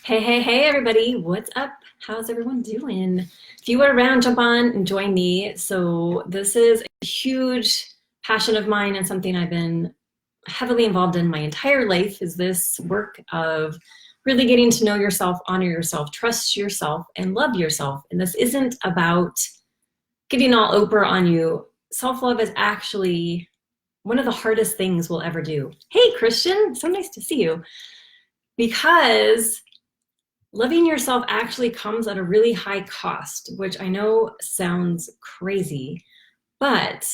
Hey, everybody. What's up? How's everyone doing? If you are around, jump on and join me. So this is a huge passion of mine and something I've been heavily involved in my entire life is this work of really getting to know yourself, honor yourself, trust yourself, and love yourself. And this isn't about getting all Oprah on you. Self-love is actually one of the hardest things we'll ever do. Hey, Christian, so nice to see you. Because loving yourself actually comes at a really high cost, which I know sounds crazy, but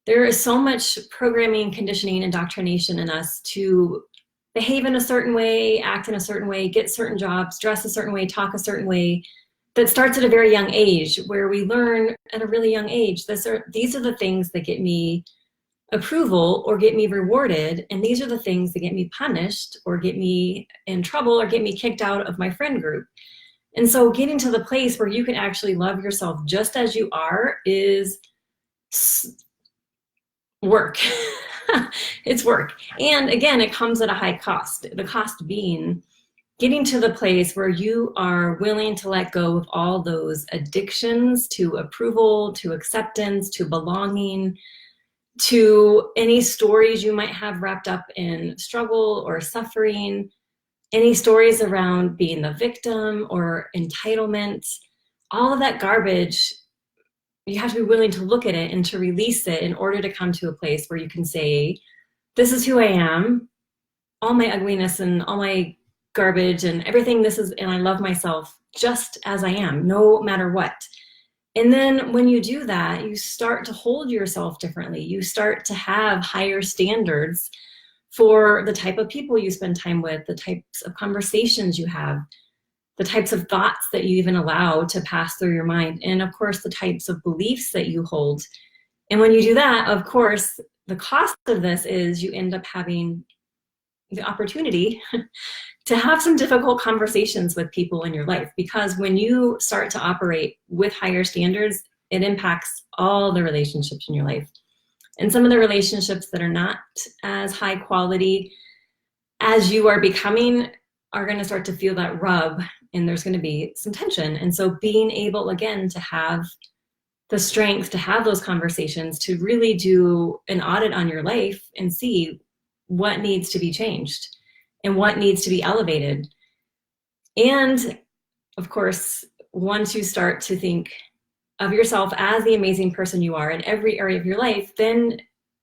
there is so much programming, conditioning, indoctrination in us to behave in a certain way, act in a certain way, get certain jobs, dress a certain way, talk a certain way, that starts at a very young age, where we learn at a really young age, these are the things that get me approval or get me rewarded, and these are the things that get me punished or get me in trouble or get me kicked out of my friend group. And so getting to the place where you can actually love yourself just as you are is work. It's work. And again, it comes at a high cost. The cost being getting to the place where you are willing to let go of all those addictions to approval, to acceptance, to belonging, to any stories you might have wrapped up in struggle or suffering, any stories around being the victim or entitlement, all of that garbage. You have to be willing to look at it and to release it in order to come to a place where you can say, this is who I am, all my ugliness and all my garbage and everything, and I love myself just as I am, no matter what. And then when you do that, you start to hold yourself differently. You start to have higher standards for the type of people you spend time with, the types of conversations you have, the types of thoughts that you even allow to pass through your mind, and of course, the types of beliefs that you hold. And when you do that, of course, the cost of this is you end up having the opportunity to have some difficult conversations with people in your life, because when you start to operate with higher standards, it impacts all the relationships in your life. And some of the relationships that are not as high quality as you are becoming are going to start to feel that rub, and there's going to be some tension. And so being able, again, to have the strength to have those conversations, to really do an audit on your life and see what needs to be changed and what needs to be elevated. And of course, once you start to think of yourself as the amazing person you are in every area of your life, then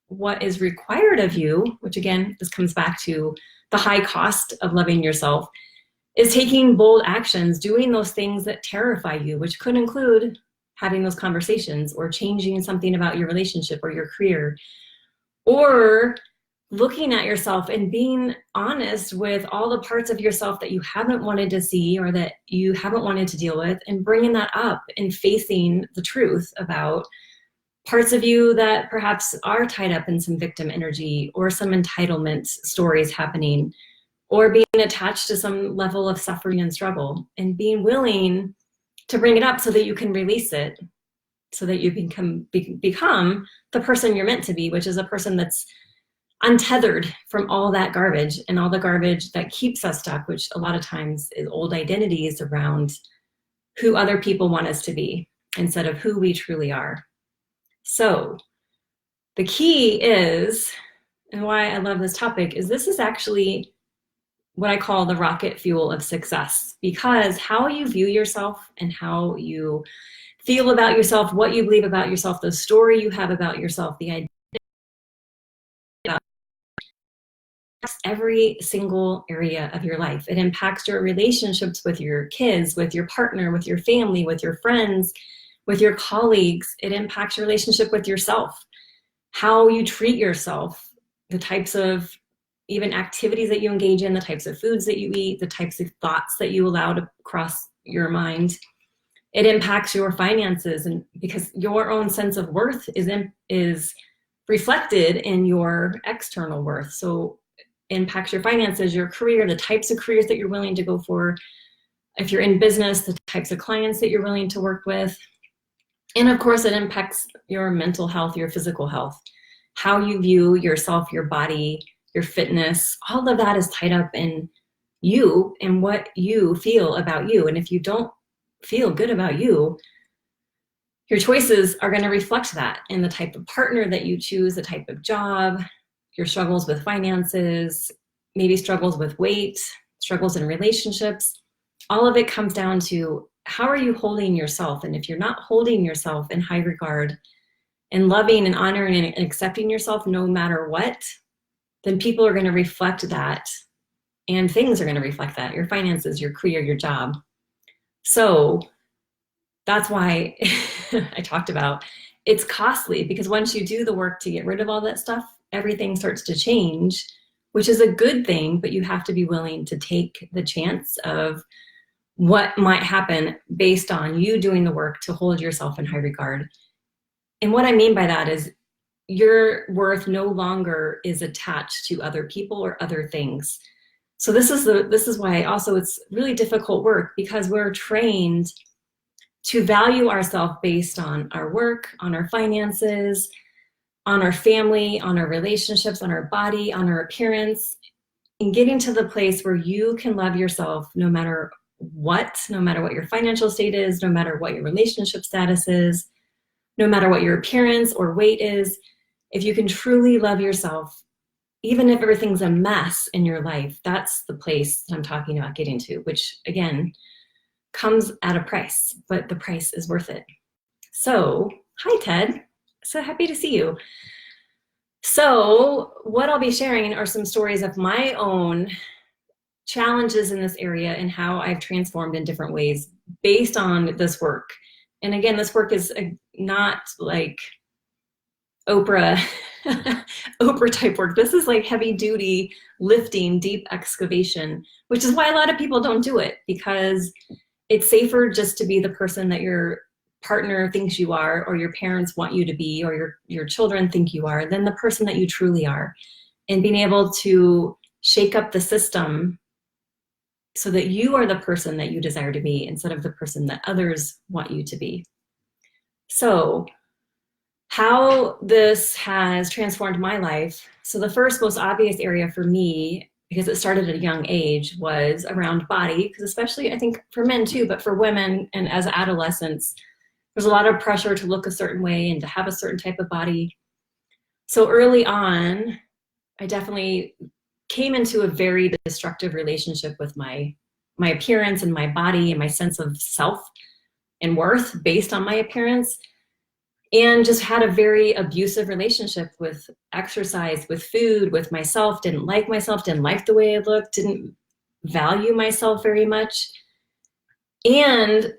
what is required of you, which again, this comes back to the high cost of loving yourself, is taking bold actions, doing those things that terrify you, which could include having those conversations or changing something about your relationship or your career, or looking at yourself and being honest with all the parts of yourself that you haven't wanted to see or that you haven't wanted to deal with, and bringing that up and facing the truth about parts of you that perhaps are tied up in some victim energy or some entitlement stories happening, or being attached to some level of suffering and struggle, and being willing to bring it up so that you can release it, so that you become the person you're meant to be, which is a person that's untethered from all that garbage and all the garbage that keeps us stuck, which a lot of times is old identities around who other people want us to be instead of who we truly are. So the key is, and why I love this topic, is this is actually what I call the rocket fuel of success, because how you view yourself and how you feel about yourself, what you believe about yourself, the story you have about yourself, the idea, every single area of your life. It impacts your relationships with your kids, with your partner, with your family, with your friends, with your colleagues. It impacts your relationship with yourself, how you treat yourself, the types of even activities that you engage in, the types of foods that you eat, the types of thoughts that you allow to cross your mind. It impacts your finances, and because your own sense of worth is reflected in your external worth. So impacts your finances, your career, the types of careers that you're willing to go for. If you're in business, the types of clients that you're willing to work with. And of course, it impacts your mental health, your physical health, how you view yourself, your body, your fitness. All of that is tied up in you and what you feel about you. And if you don't feel good about you, your choices are going to reflect that in the type of partner that you choose, the type of job, your struggles with finances, maybe struggles with weight, struggles in relationships. All of it comes down to, how are you holding yourself? And if you're not holding yourself in high regard and loving and honoring and accepting yourself no matter what, then people are going to reflect that, and things are going to reflect that, your finances, your career, your job. So that's why I talked about it's costly, because once you do the work to get rid of all that stuff, everything starts to change, which is a good thing, but you have to be willing to take the chance of what might happen based on you doing the work to hold yourself in high regard. And what I mean by that is your worth no longer is attached to other people or other things. So this is why also it's really difficult work, because we're trained to value ourselves based on our work, on our finances, on our family, on our relationships, on our body, on our appearance, and getting to the place where you can love yourself no matter what your financial state is, no matter what your relationship status is, no matter what your appearance or weight is. If you can truly love yourself, even if everything's a mess in your life, that's the place that I'm talking about getting to, which again, comes at a price, but the price is worth it. So, hi Ted, so happy to see you. So what I'll be sharing are some stories of my own challenges in this area and how I've transformed in different ways based on this work. And again, this work is not like Oprah type work. This is like heavy duty lifting, deep excavation, which is why a lot of people don't do it, because it's safer just to be the person that your partner thinks you are, or your parents want you to be, or your children think you are, than the person that you truly are. And being able to shake up the system so that you are the person that you desire to be instead of the person that others want you to be. So how this has transformed my life. So the first most obvious area for me, because it started at a young age, was around body, because especially I think for men too, but for women and as adolescents, there's a lot of pressure to look a certain way and to have a certain type of body. So early on, I definitely came into a very destructive relationship with my appearance and my body and my sense of self and worth based on my appearance, and just had a very abusive relationship with exercise, with food, with myself, didn't like the way I looked, didn't value myself very much. And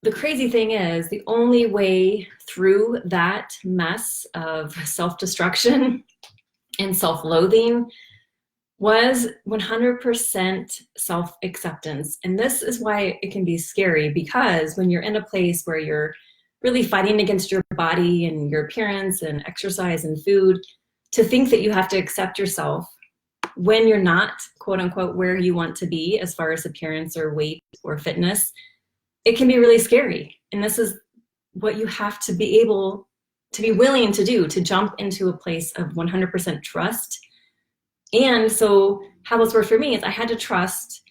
the crazy thing is, the only way through that mess of self-destruction and self-loathing was 100% self-acceptance. And this is why it can be scary, because when you're in a place where you're really fighting against your body and your appearance and exercise and food, to think that you have to accept yourself when you're not, quote unquote, where you want to be as far as appearance or weight or fitness, it can be really scary. And this is what you have to be able to be willing to do, to jump into a place of 100% trust. And so how this worked for me is I had to trust,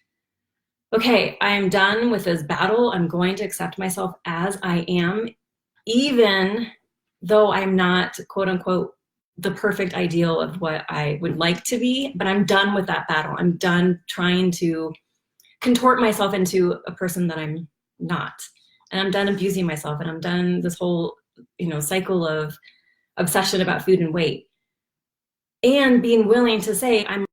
okay, I'm done with this battle. I'm going to accept myself as I am, even though I'm not, quote unquote, the perfect ideal of what I would like to be, but I'm done with that battle. I'm done trying to contort myself into a person that I'm not. And I'm done abusing myself, and I'm done this whole, cycle of obsession about food and weight. And being willing to say, I'm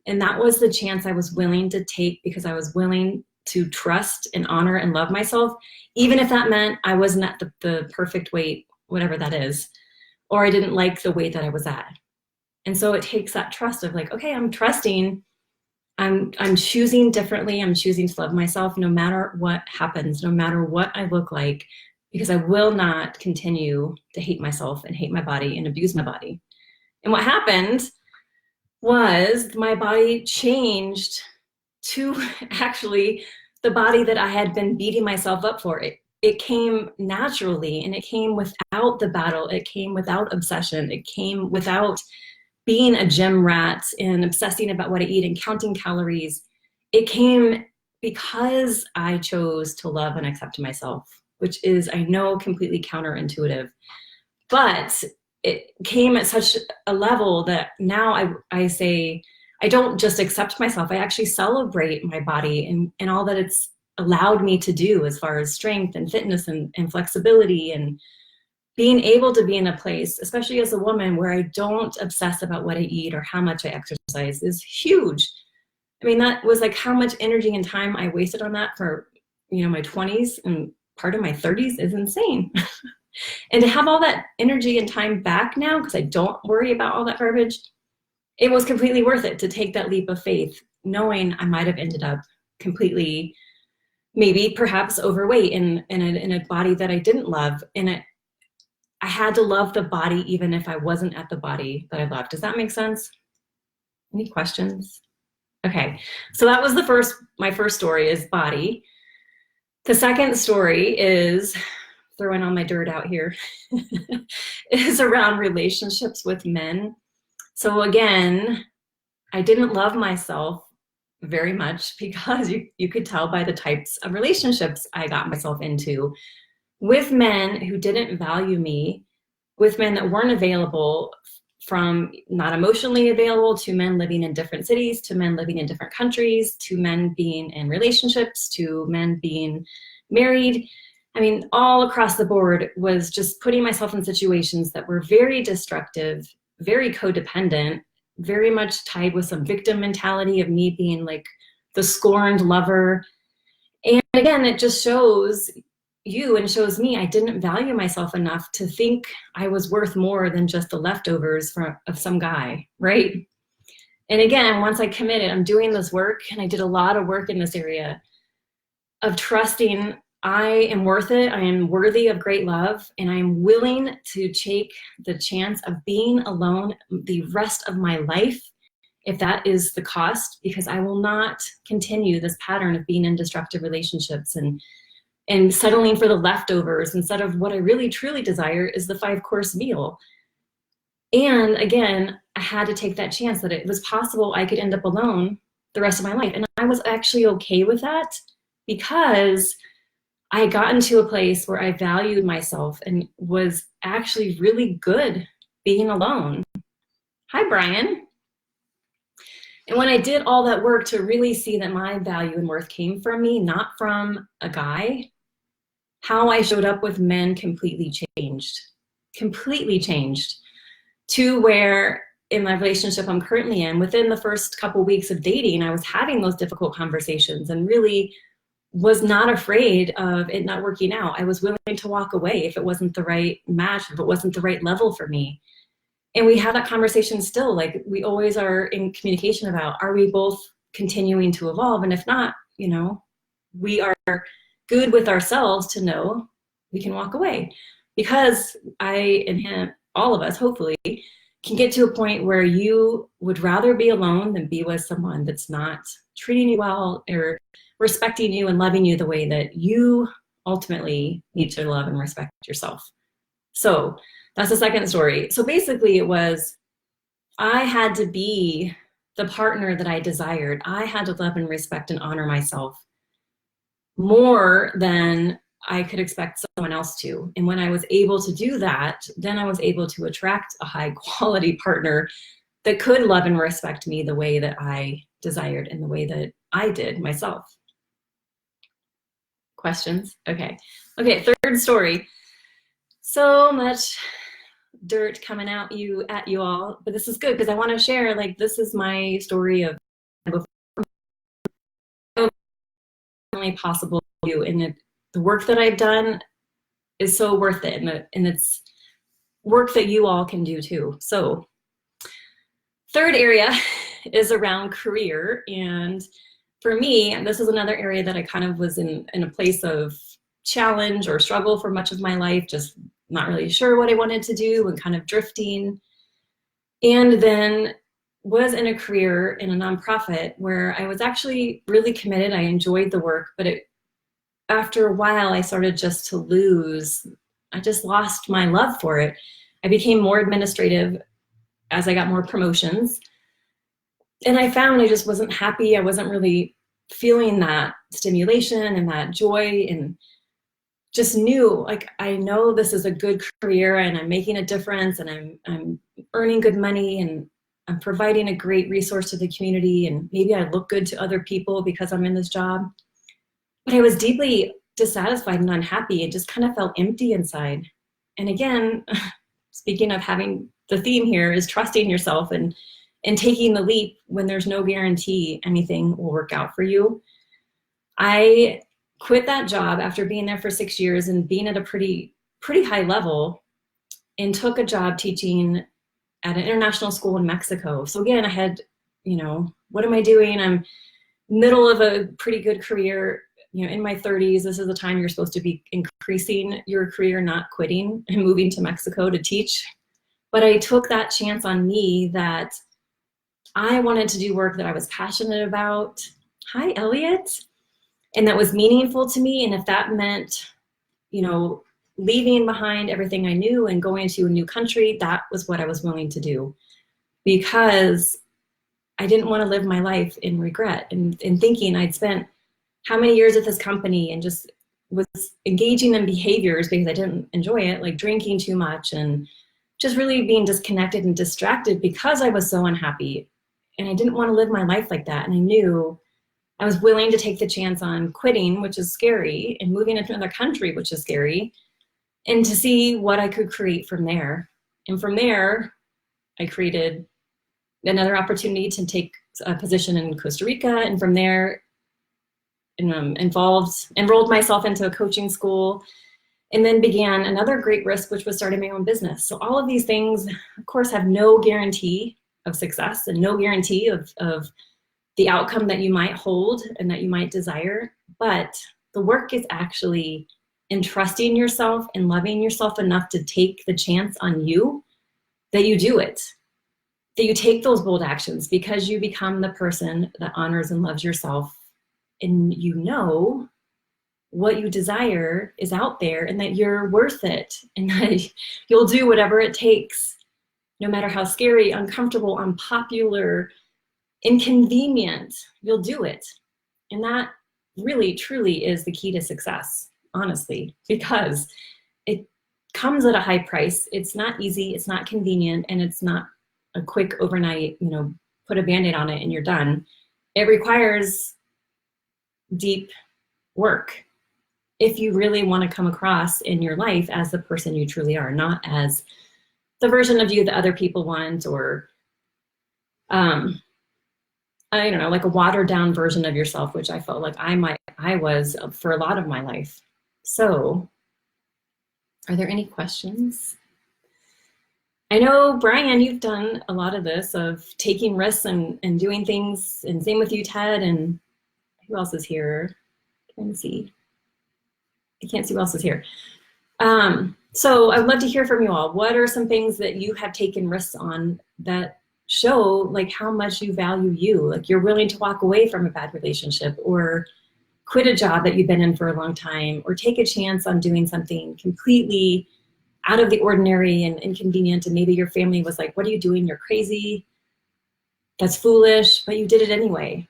and that was the chance I was willing to take, because I was willing to trust and honor and love myself, even if that meant I wasn't at the perfect weight, whatever that is, or I didn't like the weight that I was at. And so it takes that trust of like, okay, I'm trusting, I'm choosing differently. I'm choosing to love myself no matter what happens, no matter what I look like, because I will not continue to hate myself and hate my body and abuse my body. And what happened was my body changed to actually the body that I had been beating myself up for. It came naturally, and it came without the battle. It came without obsession. It came without being a gym rat and obsessing about what I eat and counting calories, it came because I chose to love and accept myself, which is, I know, completely counterintuitive. But it came at such a level that now I say, I don't just accept myself, I actually celebrate my body and all that it's allowed me to do as far as strength and fitness and flexibility, and being able to be in a place, especially as a woman, where I don't obsess about what I eat or how much I exercise is huge. I mean, that was like how much energy and time I wasted on that for, my 20s and part of my 30s is insane. And to have all that energy and time back now, because I don't worry about all that garbage, it was completely worth it to take that leap of faith, knowing I might have ended up completely, maybe perhaps overweight in a body that I didn't love. And I had to love the body even if I wasn't at the body that I loved. Does that make sense? Any questions? Okay, so that was my first story is body. The second story is, throwing all my dirt out here, is around relationships with men. So again, I didn't love myself very much because you could tell by the types of relationships I got myself into, with men who didn't value me, with men that weren't available, from not emotionally available to men living in different cities, to men living in different countries, to men being in relationships, to men being married. I mean, all across the board was just putting myself in situations that were very destructive, very codependent, very much tied with some victim mentality of me being like the scorned lover. And again, it just shows you and shows me I didn't value myself enough to think I was worth more than just the leftovers of some guy, right? And again, once I committed, I'm doing this work, and I did a lot of work in this area of trusting I am worth it, I am worthy of great love, and I'm willing to take the chance of being alone the rest of my life if that is the cost, because I will not continue this pattern of being in destructive relationships and settling for the leftovers instead of what I really truly desire is the 5-course meal. And again, I had to take that chance that it was possible I could end up alone the rest of my life. And I was actually okay with that because I had gotten to a place where I valued myself and was actually really good being alone. Hi, Brian. And when I did all that work to really see that my value and worth came from me, not from a guy, how I showed up with men completely changed to where in my relationship I'm currently in, within the first couple weeks of dating, I was having those difficult conversations and really was not afraid of it not working out. I was willing to walk away if it wasn't the right match, if it wasn't the right level for me. And we have that conversation still, like we always are in communication about, are we both continuing to evolve? And if not, we are good with ourselves to know we can walk away, because I and him, all of us, hopefully, can get to a point where you would rather be alone than be with someone that's not treating you well or respecting you and loving you the way that you ultimately need to love and respect yourself. So that's the second story. So basically it was, I had to be the partner that I desired. I had to love and respect and honor myself more than I could expect someone else to. And when I was able to do that, then I was able to attract a high quality partner that could love and respect me the way that I desired and the way that I did myself. Questions? Okay, third story. So much dirt coming at you all, but this is good because I want to share, like, this is my story of only possible to you, and the work that I've done is so worth it, and it's work that you all can do too. So third area is around career, and for me, this is another area that I kind of was in a place of challenge or struggle for much of my life, just not really sure what I wanted to do and kind of drifting. And then was in a career in a nonprofit where I was actually really committed. I enjoyed the work, but after a while, I started just to lose. I just lost my love for it. I became more administrative as I got more promotions. And I found I just wasn't happy. I wasn't really feeling that stimulation and that joy, and just knew, like, I know this is a good career and I'm making a difference and I'm earning good money and I'm providing a great resource to the community, and maybe I look good to other people because I'm in this job. But I was deeply dissatisfied and unhappy. It just kind of felt empty inside. And again, speaking of having, the theme here is trusting yourself and taking the leap when there's no guarantee anything will work out for you. I quit that job after being there for 6 years and being at a pretty high level, and took a job teaching at an international school in Mexico. So again, I had, what am I doing? I'm middle of a pretty good career, in my 30s. This is the time you're supposed to be increasing your career, not quitting and moving to Mexico to teach. But I took that chance on me that I wanted to do work that I was passionate about. Hi, Elliot. And that was meaningful to me. And if that meant, leaving behind everything I knew and going to a new country, that was what I was willing to do, because I didn't want to live my life in regret and thinking I'd spent how many years at this company and just was engaging in behaviors because I didn't enjoy it, like drinking too much and just really being disconnected and distracted because I was so unhappy. And I didn't want to live my life like that. And I knew I was willing to take the chance on quitting, which is scary, and moving into another country, which is scary, and to see what I could create from there. And from there, I created another opportunity to take a position in Costa Rica. And from there, enrolled myself into a coaching school, and then began another great risk, which was starting my own business. So all of these things, of course, have no guarantee of success and no guarantee of the outcome that you might hold and that you might desire. But the work is actually in trusting yourself and loving yourself enough to take the chance on you, that you do it, that you take those bold actions, because you become the person that honors and loves yourself, and you know what you desire is out there and that you're worth it, and that you'll do whatever it takes, no matter how scary, uncomfortable, unpopular, inconvenient, you'll do it. And that really, truly is the key to success, honestly, because it comes at a high price. It's not easy, it's not convenient, and it's not a quick overnight, put a Band-Aid on it and you're done. It requires deep work if you really want to come across in your life as the person you truly are, not as the version of you that other people want, or I don't know, like a watered down version of yourself, which I felt like I was for a lot of my life. So are there any questions? I know, Brian, you've done a lot of this, of taking risks and doing things, and same with you, Ted, and who else is here? Can I see? I can't see who else is here. So I'd love to hear from you all. What are some things that you have taken risks on that show like how much you value you? Like you're willing to walk away from a bad relationship, or quit a job that you've been in for a long time, or take a chance on doing something completely out of the ordinary and inconvenient, and maybe your family was like, what are you doing? You're crazy. That's foolish, but you did it anyway.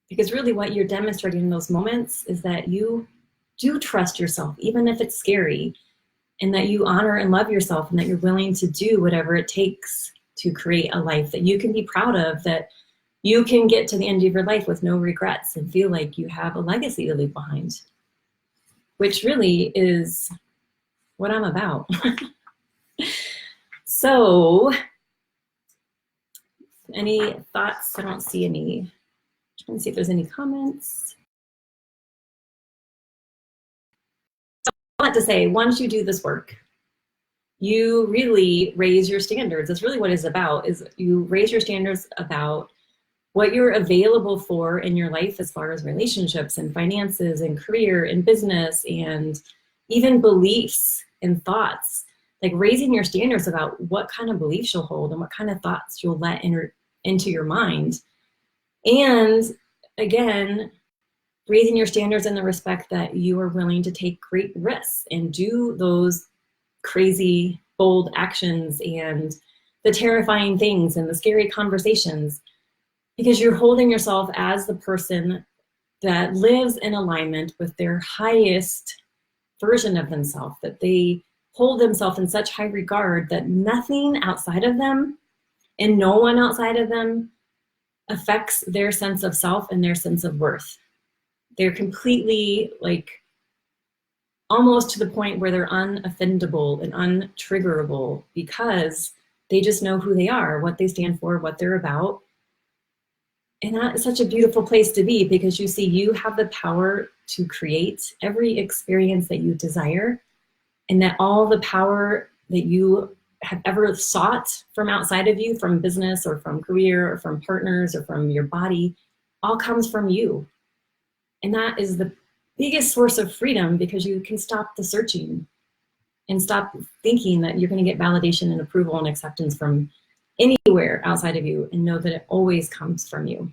Because really what you're demonstrating in those moments is that you do trust yourself, even if it's scary, and that you honor and love yourself, and that you're willing to do whatever it takes to create a life that you can be proud of, that you can get to the end of your life with no regrets and feel like you have a legacy to leave behind, which really is what I'm about. So, any thoughts? I don't see any. Trying to see if there's any comments. So I want to say, once you do this work, you really raise your standards. That's really what it's about, is you raise your standards about what you're available for in your life, as far as relationships and finances and career and business and even beliefs and thoughts. Like raising your standards about what kind of beliefs you'll hold and what kind of thoughts you'll let enter into your mind. And again, raising your standards in the respect that you are willing to take great risks and do those crazy, bold actions and the terrifying things and the scary conversations, because you're holding yourself as the person that lives in alignment with their highest version of themselves, that they hold themselves in such high regard that nothing outside of them and no one outside of them affects their sense of self and their sense of worth. They're completely like almost to the point where they're unoffendable and untriggerable because they just know who they are, what they stand for, what they're about. And that is such a beautiful place to be, because you see, you have the power to create every experience that you desire, and that all the power that you have ever sought from outside of you, from business or from career or from partners or from your body, all comes from you. And that is the biggest source of freedom, because you can stop the searching and stop thinking that you're going to get validation and approval and acceptance from anywhere outside of you, and know that it always comes from you.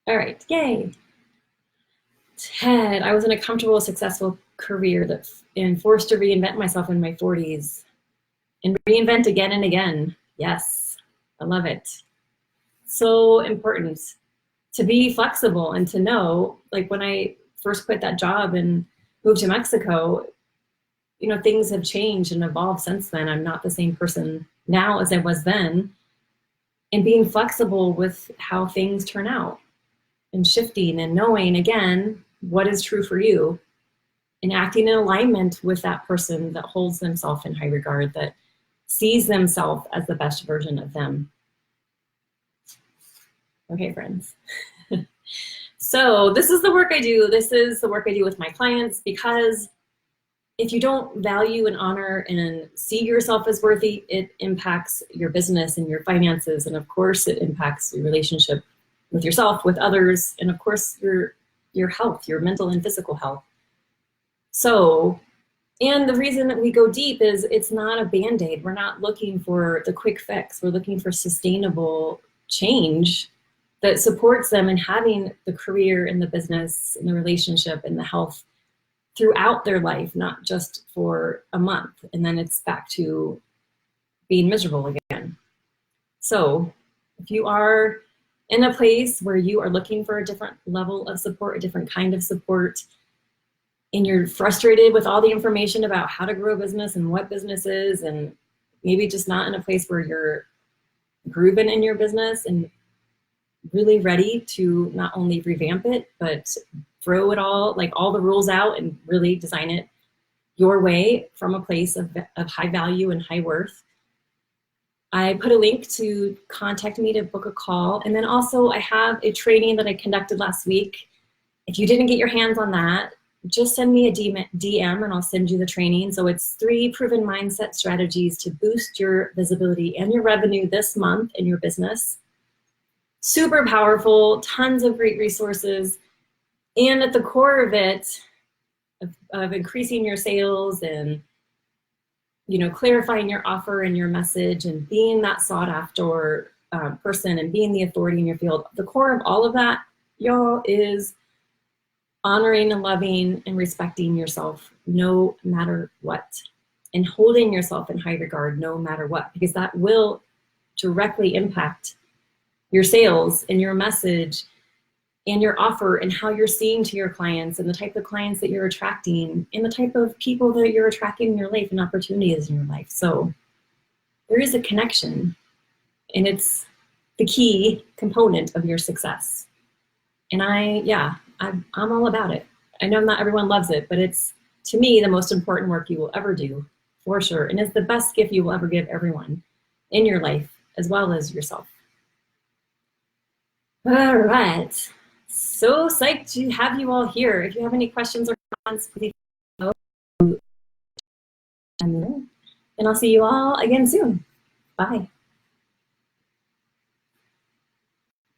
All right, yay. Ted, I was in a comfortable, successful career that and forced to reinvent myself in my 40s and reinvent again and again. Yes, I love it. So important to be flexible and to know, like when I first quit that job and moved to Mexico, you know, things have changed and evolved since then. I'm not the same person now as I was then. And being flexible with how things turn out and shifting and knowing, again, what is true for you and acting in alignment with that person that holds themselves in high regard, that sees themselves as the best version of them. Okay, friends. So this is the work I do. This is the work I do with my clients, because if you don't value and honor and see yourself as worthy, it impacts your business and your finances. And of course, it impacts your relationship with yourself, with others, and of course, your health, your mental and physical health. So, and the reason that we go deep is it's not a Band-Aid. We're not looking for the quick fix. We're looking for sustainable change that supports them in having the career and the business and the relationship and the health throughout their life, not just for a month, and then it's back to being miserable again. So if you are in a place where you are looking for a different level of support, a different kind of support, and you're frustrated with all the information about how to grow a business and what business is, and maybe just not in a place where you're grooving in your business and really ready to not only revamp it, but throw it all, like all the rules out, and really design it your way from a place of high value and high worth, I put a link to contact me to book a call. And then also I have a training that I conducted last week. If you didn't get your hands on that, just send me a DM and I'll send you the training. So it's 3 proven mindset strategies to boost your visibility and your revenue this month in your business. Super powerful, tons of great resources. And at the core of it, of increasing your sales and, you know, clarifying your offer and your message and being that sought after person and being the authority in your field, the core of all of that, y'all, is honoring and loving and respecting yourself no matter what, and holding yourself in high regard no matter what, because that will directly impact your sales and your message and your offer and how you're seeing to your clients and the type of clients that you're attracting and the type of people that you're attracting in your life and opportunities in your life. So there is a connection, and it's the key component of your success. And I'm all about it. I know not everyone loves it, but it's, to me, the most important work you will ever do, for sure. And it's the best gift you will ever give everyone in your life, as well as yourself. All right. So psyched to have you all here. If you have any questions or comments, please know. And I'll see you all again soon. Bye.